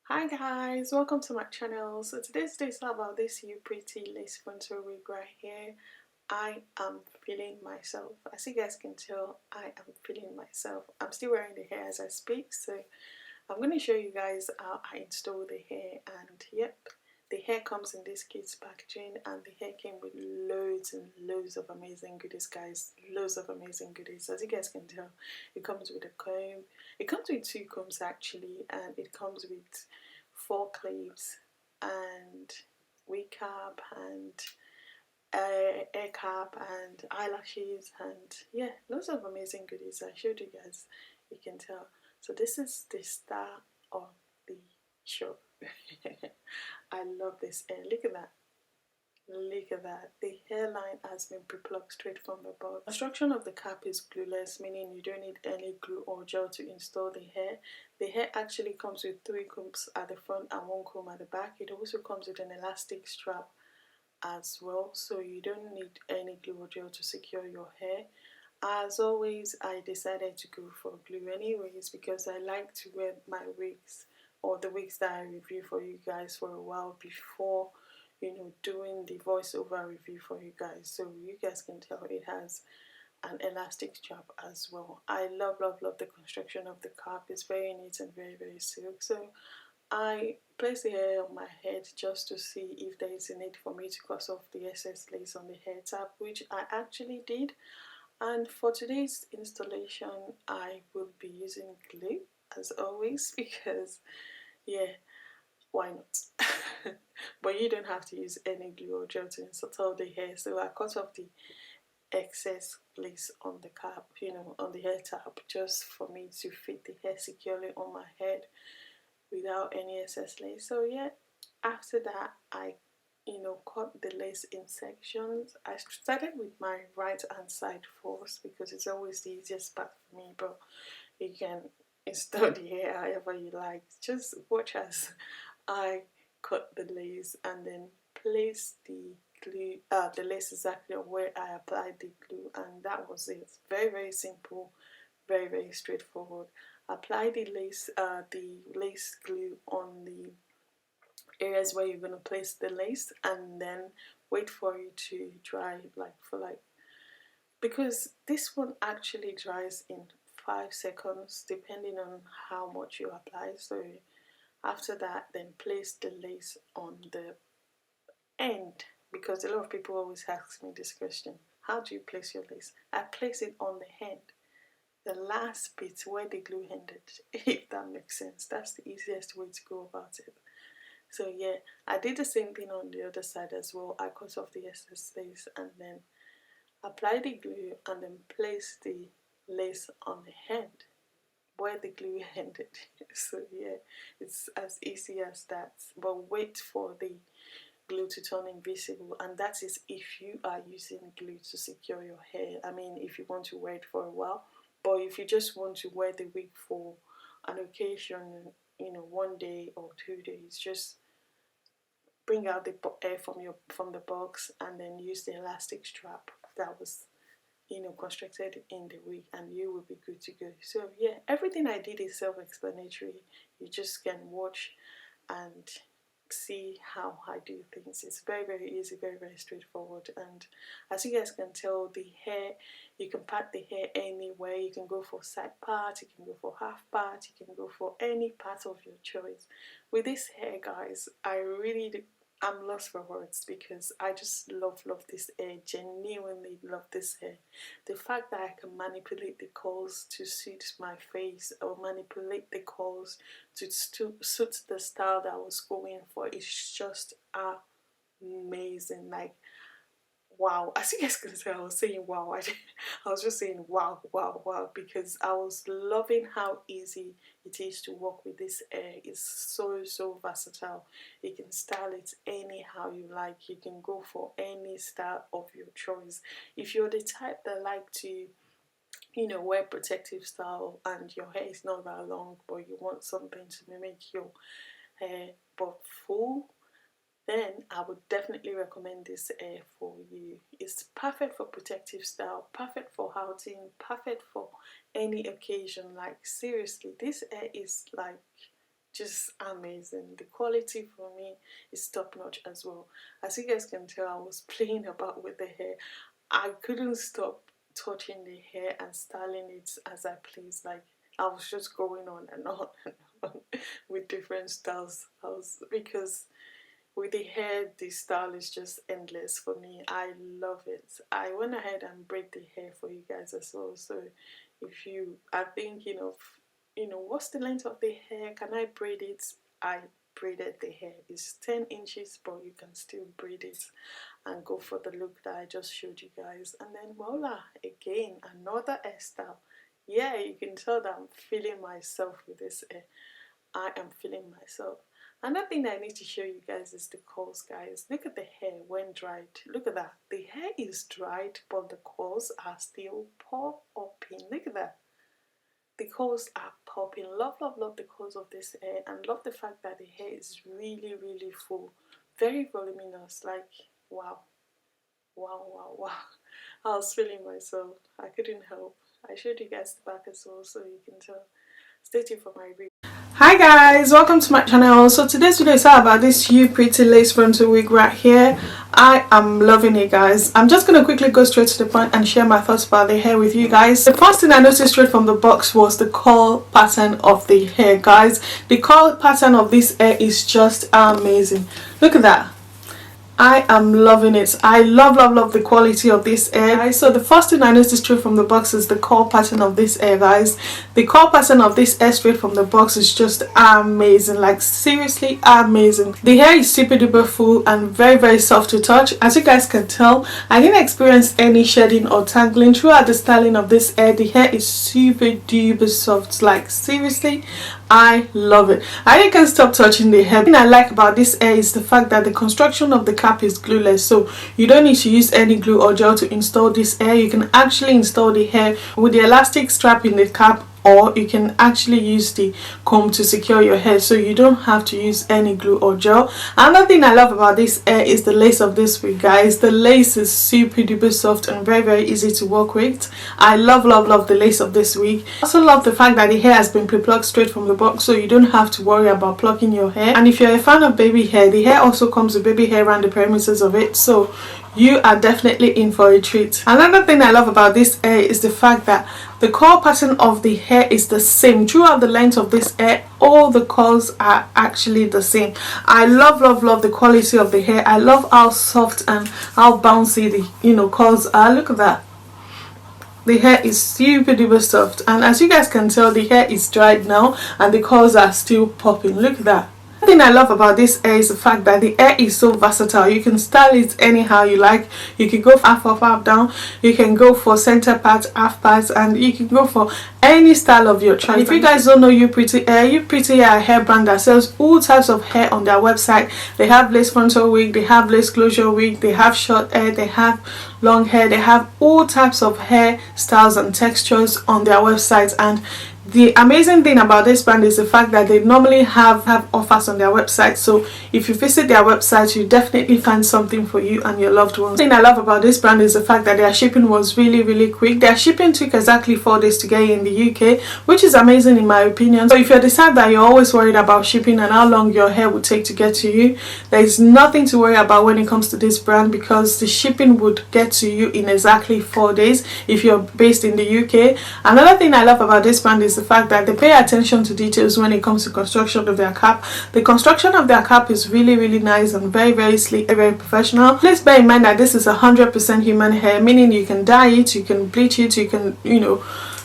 Hi guys, welcome to my channel. So today's day is all about this Upretty lace frontal wig right here. I am feeling myself. As you guys can tell, I am feeling myself. I'm still wearing the hair as I speak, so I'm going to show you guys how I install the hair. And yep, the hair comes in this kid's packaging, and the hair came with loads and loads of amazing goodies, guys. Loads of amazing goodies. As you guys can tell, it comes with a comb. It comes with two combs actually, and it comes with 4 clips and wig cap and hair cap and eyelashes, and yeah, loads of amazing goodies. I showed you guys, you can tell. So this is the star of the show. I love this hair. Look at that. Look at that. The hairline has been pre-plucked straight from the box. Construction of the cap is glueless, meaning you don't need any glue or gel to install the hair. The hair actually comes with 3 combs at the front and 1 comb at the back. It also comes with an elastic strap as well, so you don't need any glue or gel to secure your hair. As always, I decided to go for glue anyways because I like to wear my wigs, or the wigs that I review for you guys, for a while before, doing the voiceover review for you guys. So you guys can tell it has an elastic strap as well. I love the construction of the cap. It's very neat and very silk. So I place the hair on my head just to see if there is a need for me to cut off the excess lace on the hair tab, which I actually did. And for today's installation, I will be using glue as always because, yeah, why not? But you don't have to use any glue or gel to install the hair. So I cut off the excess lace on the cap, on the hair tab, just for me to fit the hair securely on my head without any excess lace. So yeah, after that I cut the lace in sections. I started with my right hand side first because it's always the easiest part for me, but you can install the hair however you like. Just watch as I cut the lace and then place the glue, the lace exactly where I applied the glue, and that was it. Very simple, very straightforward. Apply the lace glue on the areas where you're going to place the lace, and then wait for it to dry, because this one actually dries in 5 seconds depending on how much you apply. So after that, then place the lace on the end, because a lot of people always ask me this question: how do you place your lace? I place it on the end, the last bit where the glue ended, if that makes sense. That's the easiest way to go about it. So yeah, I did the same thing on the other side as well. I cut off the excess lace and then apply the glue and then place the lace on the hand where the glue ended. So yeah, it's as easy as that. But wait for the glue to turn invisible, and that is if you are using glue to secure your hair. I mean, if you want to wear it for a while, but if you just want to wear the wig for an occasion, 1 day or 2 days, just bring out the hair from the box and then use the elastic strap that was constructed in the wig, and you will be good to go. So yeah, everything I did is self-explanatory. You just can watch and see how I do things. It's very easy, very straightforward. And as you guys can tell, the hair, you can part the hair anywhere. You can go for side part, you can go for half part, you can go for any part of your choice. With this hair, guys, I'm lost for words because I just love this hair. Genuinely love this hair. The fact that I can manipulate the curls to suit my face, or manipulate the curls to suit the style that I was going for, is just amazing. Like, wow. As you guys can tell, I was saying wow. I was just saying wow, because I was loving how easy it is to work with this hair. It's so versatile. You can style it anyhow you like. You can go for any style of your choice. If you're the type that like to wear protective style and your hair is not that long, but you want something to mimic your hair but full, then I would definitely recommend this hair for you. It's perfect for protective style, perfect for outing, perfect for any occasion. Like, seriously, this hair is like just amazing. The quality for me is top notch as well. As you guys can tell, I was playing about with the hair. I couldn't stop touching the hair and styling it as I please. Like, I was just going on and on and on with different styles. Because with the hair, the style is just endless for me. I love it. I went ahead and braid the hair for you guys as well. So if you are thinking of, what's the length of the hair, can I braid it, I braided the hair. It's 10 inches, but you can still braid it and go for the look that I just showed you guys. And then voila, again, another hairstyle. Yeah, you can tell that I'm feeling myself with this hair. I am feeling myself. Another thing that I need to show you guys is the curls, guys. Look at the hair when dried. Look at that. The hair is dried, but the curls are still popping. Look at that. The curls are popping. Love, love, love the curls of this hair, and love the fact that the hair is really, really full. Very voluminous. Like, wow. Wow, wow, wow. I was feeling myself. I couldn't help. I showed you guys the back as well, so you can tell. Stay tuned for my review. Hi guys, welcome to my channel. So today's video is all about this Upretty lace frontal wig right here. I am loving it, guys. I'm just gonna quickly go straight to the point and share my thoughts about the hair with you guys. The first thing I noticed straight from the box was the curl pattern of the hair, guys. The curl pattern of this hair is just amazing. Look at that. I am loving it. I love, love, love the quality of this hair, guys. So the first thing I noticed straight from the box is the curl pattern of this hair, guys. The curl pattern of this hair straight from the box is just amazing. Like, seriously amazing. The hair is super duper full and very, very soft to touch. As you guys can tell, I didn't experience any shedding or tangling throughout the styling of this hair. The hair is super duper soft. Like, seriously, I love it. I can't stop touching the hair. The thing I like about this hair is the fact that the construction of the cap is glueless, so you don't need to use any glue or gel to install this hair. You can actually install the hair with the elastic strap in the cap, or you can actually use the comb to secure your hair, so you don't have to use any glue or gel. Another thing I love about this hair is the lace of this wig, guys. The lace is super duper soft and very, very easy to work with. I love, love, love the lace of this wig. I also love the fact that the hair has been pre-plucked straight from the box, so you don't have to worry about plucking your hair. And if you're a fan of baby hair, the hair also comes with baby hair around the perimeters of it, so you are definitely in for a treat. Another thing I love about this hair is the fact that the curl pattern of the hair is the same throughout the length of this hair. All the curls are actually the same. I love, love, love the quality of the hair. I love how soft and how bouncy the curls are. Look at that. The hair is super duper soft, and as you guys can tell, the hair is dried now and the curls are still popping. Look at that. The thing I love about this hair is the fact that the hair is so versatile. You can style it anyhow you like. You can go for half up, half down. You can go for center part, half part, and you can go for any style of your choice. If you guys don't know Upretty Hair are a hair brand that sells all types of hair on their website. They have lace frontal wig, they have lace closure wig, they have short hair, they have long hair, they have all types of hair styles and textures on their website. And the amazing thing about this brand is the fact that they normally have offers on their website. So if you visit their website, you definitely find something for you and your loved ones. The thing I love about this brand is the fact that their shipping was really, really quick. Their shipping took exactly 4 days to get here in the UK, which is amazing in my opinion. So if you're the type that you're always worried about shipping and how long your hair would take to get to you, there is nothing to worry about when it comes to this brand, because the shipping would get to you in exactly 4 days if you're based in the UK. Another thing I love about this brand is the fact that they pay attention to details when it comes to construction of their cap. The construction of their cap is really, really nice and very, very sleek, very professional. Please bear in mind that this is 100% human hair, meaning you can dye it, you can bleach it, you can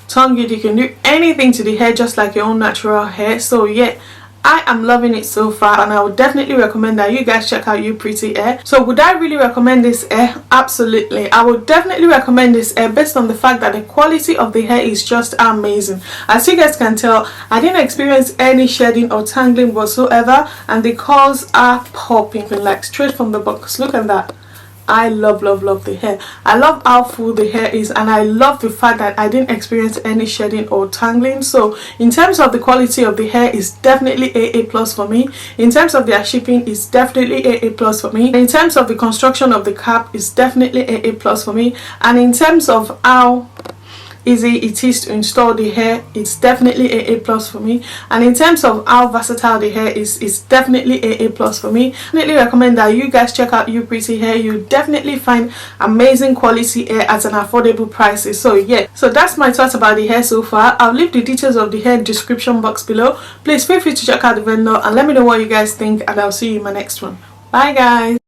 tongue it, you can do anything to the hair just like your own natural hair. So yeah, I am loving it so far, and I would definitely recommend that you guys check out Upretty hair. So would I really recommend this hair? Absolutely. I would definitely recommend this hair based on the fact that the quality of the hair is just amazing. As you guys can tell, I didn't experience any shedding or tangling whatsoever, and the curls are popping like straight from the box. Look at that. I love, love, love the hair. I love how full the hair is, and I love the fact that I didn't experience any shedding or tangling. So in terms of the quality of the hair, is definitely AA plus for me. In terms of their shipping, is definitely AA plus for me. In terms of the construction of the cap, is definitely AA plus for me. And in terms of how easy it is to install the hair, it's definitely a plus for me. And in terms of how versatile the hair is, it's definitely a plus for me. Definitely recommend that you guys check out Upretty hair. You definitely find amazing quality hair at an affordable prices. So yeah, so that's my thoughts about the hair so far. I'll leave the details of the hair in the description box below. Please feel free to check out the vendor and let me know what you guys think, and I'll see you in my next one. Bye guys.